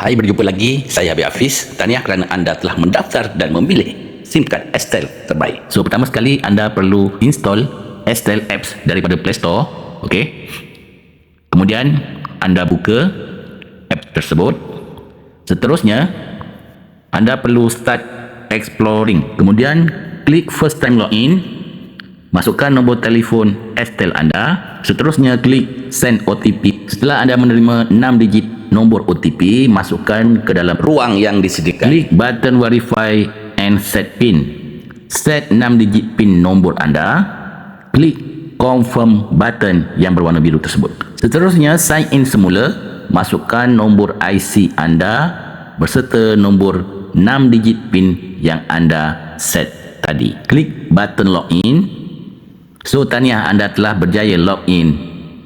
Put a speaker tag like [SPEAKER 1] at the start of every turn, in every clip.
[SPEAKER 1] Hai, berjumpa lagi. Saya Habib Hafiz. Tahniah kerana anda telah mendaftar dan memilih SIM card Estel terbaik. So, pertama sekali anda perlu install Estel apps daripada Play Store. Okey. Kemudian anda buka app tersebut. Seterusnya anda perlu start exploring. Kemudian klik first time login. Masukkan nombor telefon Estel anda. Seterusnya klik send OTP. Setelah anda menerima 6 digit nombor OTP, masukkan ke dalam ruang yang disediakan. Klik button verify and set PIN. Set 6 digit PIN nombor anda. Klik confirm button yang berwarna biru tersebut. Seterusnya sign in semula. Masukkan nombor IC anda berserta nombor 6 digit PIN yang anda set tadi. Klik button login. So, tahniah anda telah berjaya login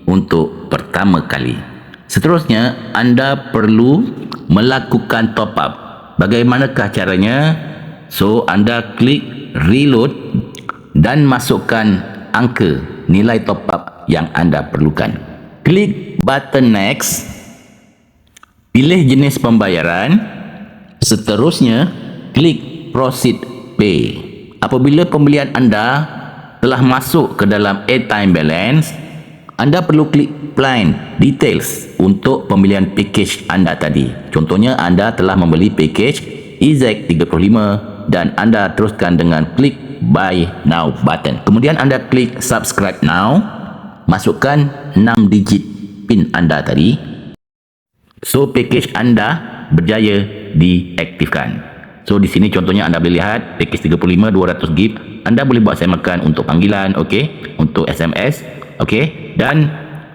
[SPEAKER 1] untuk pertama kali. Seterusnya, anda perlu melakukan top up. Bagaimanakah caranya? So, anda klik reload dan masukkan angka nilai top up yang anda perlukan. Klik button next. Pilih jenis pembayaran. Seterusnya, klik proceed pay. Apabila pembelian anda telah masuk ke dalam airtime balance, anda perlu klik plan details untuk pembelian package anda tadi. Contohnya, anda telah membeli package EZ35 dan anda teruskan dengan klik buy now button. Kemudian anda klik subscribe now. Masukkan 6 digit PIN anda tadi. So, package anda berjaya diaktifkan. So, di sini contohnya anda boleh lihat package 35 200GB. Anda boleh buat semakan untuk panggilan, okey, untuk SMS, okey, dan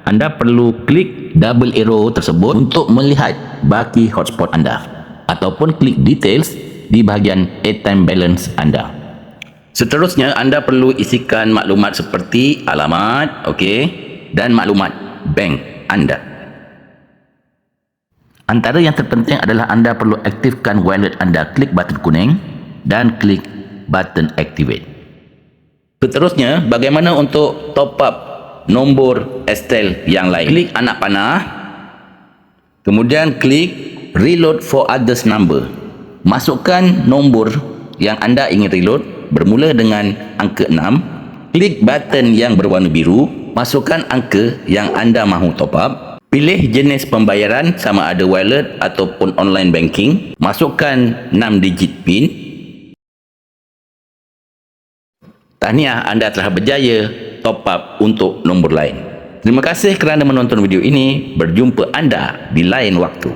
[SPEAKER 1] anda perlu klik double arrow tersebut untuk melihat baki hotspot anda, ataupun klik details di bahagian airtime balance anda. Seterusnya, anda perlu isikan maklumat seperti alamat, okey, dan maklumat bank anda. Antara yang terpenting adalah anda perlu aktifkan wallet anda. Klik button kuning dan klik button activate. Seterusnya, bagaimana untuk top up nombor Estel yang lain? Klik anak panah. Kemudian klik reload for others number. Masukkan nombor yang anda ingin reload bermula dengan angka 6. Klik button yang berwarna biru. Masukkan angka yang anda mahu top up. Pilih jenis pembayaran sama ada wallet ataupun online banking. Masukkan 6 digit PIN. Tahniah, anda telah berjaya top up untuk nombor lain. Terima kasih kerana menonton video ini. Berjumpa anda di lain waktu.